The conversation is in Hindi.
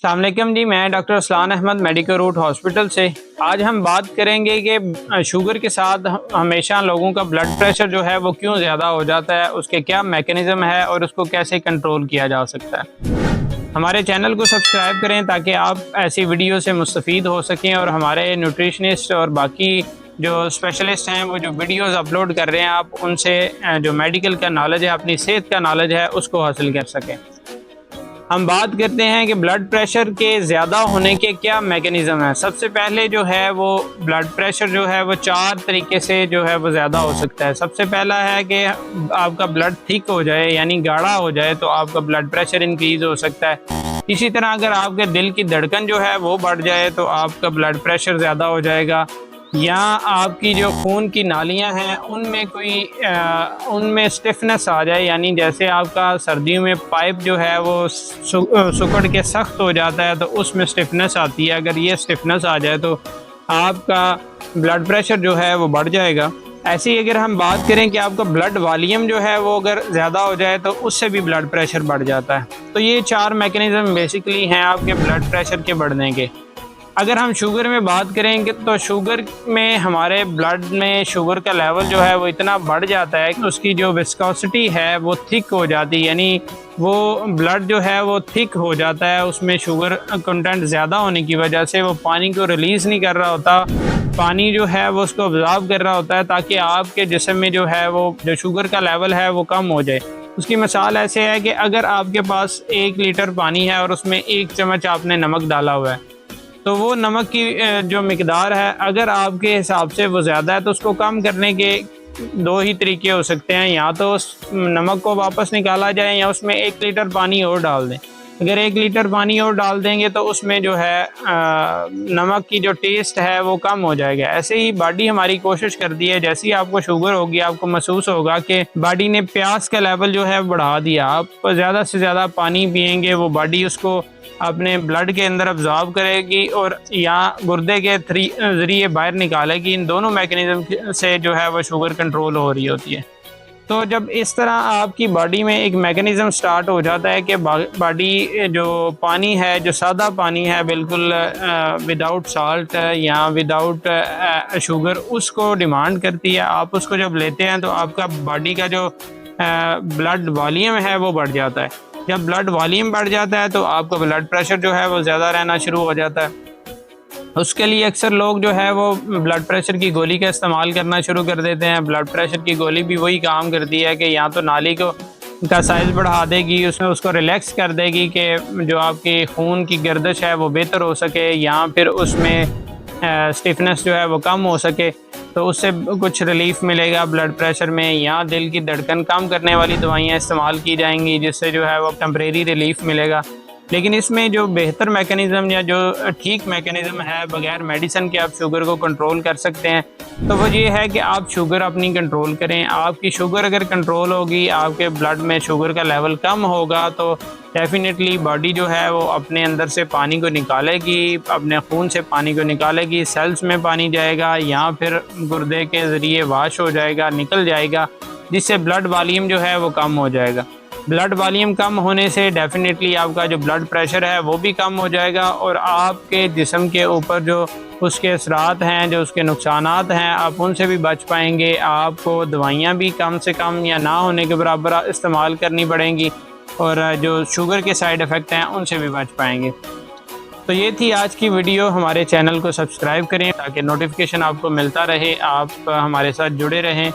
अस्सलाम वालेकुम जी। मैं doctor Aslan Ahmed medical root hospital से। आज हम बात करेंगे कि शुगर के साथ हमेशा लोगों का ब्लड प्रेशर जो है वो क्यों ज़्यादा हो जाता है, उसके क्या मैकेनिज़्म है और उसको कैसे कंट्रोल किया जा सकता है। हमारे चैनल को सब्सक्राइब करें ताकि आप ऐसी वीडियो से मुस्तफ़ीद हो सकें और हमारे न्यूट्रिशनिस्ट और बाकी जो स्पेशलिस्ट हैं वो जो वीडियोज़ अपलोड कर रहे हैं आप उनसे जो मेडिकल का नॉलेज है, अपनी सेहत का नॉलेज है, उसको हासिल कर सकें। हम बात करते हैं कि ब्लड प्रेशर के ज़्यादा होने के क्या मैकेनिज़्म है। सबसे पहले जो है वो ब्लड प्रेशर जो है वो 4 तरीके से जो है वो ज़्यादा हो सकता है। सबसे पहला है कि आपका ब्लड थिक हो जाए यानी गाढ़ा हो जाए तो आपका ब्लड प्रेशर इंक्रीज़ हो सकता है। इसी तरह अगर आपके दिल की धड़कन जो है वो बढ़ जाए तो आपका ब्लड प्रेशर ज़्यादा हो जाएगा, या आपकी जो खून की नालियां हैं उनमें स्टिफनेस आ जाए, यानी जैसे आपका सर्दियों में पाइप जो है वो सुकड़ के सख्त हो जाता है तो उसमें स्टिफनेस आती है। अगर ये स्टिफनेस आ जाए तो आपका ब्लड प्रेशर जो है वो बढ़ जाएगा। ऐसे ही अगर हम बात करें कि आपका ब्लड वॉल्यूम जो है वो अगर ज़्यादा हो जाए तो उससे भी ब्लड प्रेशर बढ़ जाता है। तो ये 4 मैकेनिज़्म बेसिकली हैं आपके ब्लड प्रेशर के बढ़ने के। अगर हम शुगर में बात करेंगे तो शुगर में हमारे ब्लड में शुगर का लेवल जो है वो इतना बढ़ जाता है कि उसकी जो विस्कोसिटी है वो थिक हो जाती है, यानी वो ब्लड जो है वो थिक हो जाता है। उसमें शुगर कंटेंट ज़्यादा होने की वजह से वो पानी को रिलीज़ नहीं कर रहा होता, पानी जो है वो उसको ऑब्जॉर्ब कर रहा होता है ताकि आपके जिस्म में जो है वो जो शुगर का लेवल है वो कम हो जाए। उसकी मिसाल ऐसे है कि अगर आपके पास 1 लीटर पानी है और उसमें 1 चम्मच आपने नमक डाला हुआ है तो वो नमक की जो मिकदार है अगर आपके हिसाब से वो ज़्यादा है तो उसको कम करने के 2 ही तरीके हो सकते हैं। या तो उस नमक को वापस निकाला जाए या उसमें 1 लीटर पानी और डाल दें। अगर 1 लीटर पानी और डाल देंगे तो उसमें जो है नमक की जो टेस्ट है वो कम हो जाएगा। ऐसे ही बॉडी हमारी कोशिश करती है, जैसे ही आपको शुगर होगी आपको महसूस होगा कि बॉडी ने प्यास का लेवल जो है बढ़ा दिया, आप ज़्यादा से ज़्यादा पानी पिएंगे, वो बॉडी उसको अपने ब्लड के अंदर अब्जॉर्ब करेगी और या गुर्दे के ज़रिए बाहर निकालेगी। इन दोनों मैकेनिज़्म से जो है वो शुगर कंट्रोल हो रही होती है। तो जब इस तरह आपकी बॉडी में एक मैकेनिज़्म स्टार्ट हो जाता है कि बॉडी जो पानी है, जो सादा पानी है बिल्कुल विदाउट साल्ट या विदाउट शुगर, उसको डिमांड करती है। आप उसको जब लेते हैं तो आपका बॉडी का जो ब्लड वॉल्यूम है वो बढ़ जाता है। जब ब्लड वॉल्यूम बढ़ जाता है तो आपका ब्लड प्रेशर जो है वो ज़्यादा रहना शुरू हो जाता है। उसके लिए अक्सर लोग जो है वो ब्लड प्रेशर की गोली का इस्तेमाल करना शुरू कर देते हैं। ब्लड प्रेशर की गोली भी वही काम करती है कि या तो नाली को का साइज़ बढ़ा देगी, उसमें उसको रिलैक्स कर देगी कि जो आपकी खून की गर्दिश है वो बेहतर हो सके, या फिर उसमें स्टिफनेस जो है वो कम हो सके तो उससे कुछ रिलीफ मिलेगा ब्लड प्रेशर में, या दिल की धड़कन कम करने वाली दवाइयाँ इस्तेमाल की जाएंगी जिससे जो है वो टेम्परेरी रिलीफ मिलेगा। लेकिन इसमें जो बेहतर मैकेनिज़्म या जो ठीक मैकेनिज़्म है बगैर मेडिसिन के आप शुगर को कंट्रोल कर सकते हैं, तो वो ये है कि आप शुगर अपनी कंट्रोल करें। आपकी शुगर अगर कंट्रोल होगी, आपके ब्लड में शुगर का लेवल कम होगा तो डेफिनेटली बॉडी जो है वो अपने अंदर से पानी को निकालेगी, अपने खून से पानी को निकालेगी, सेल्स में पानी जाएगा या फिर गुर्दे के ज़रिए वाश हो जाएगा, निकल जाएगा, जिससे ब्लड वॉल्यूम जो है वो कम हो जाएगा। ब्लड वॉल्यूम कम होने से डेफिनेटली आपका जो ब्लड प्रेशर है वो भी कम हो जाएगा और आपके जिस्म के ऊपर जो उसके असरात हैं, जो उसके नुकसानात हैं, आप उनसे भी बच पाएंगे। आपको दवाइयाँ भी कम से कम या ना होने के बराबर इस्तेमाल करनी पड़ेंगी और जो शुगर के साइड इफ़ेक्ट हैं उनसे भी बच पाएंगे। तो ये थी आज की वीडियो। हमारे चैनल को सब्सक्राइब करें ताकि नोटिफिकेशन आपको मिलता रहे, आप हमारे साथ जुड़े रहें।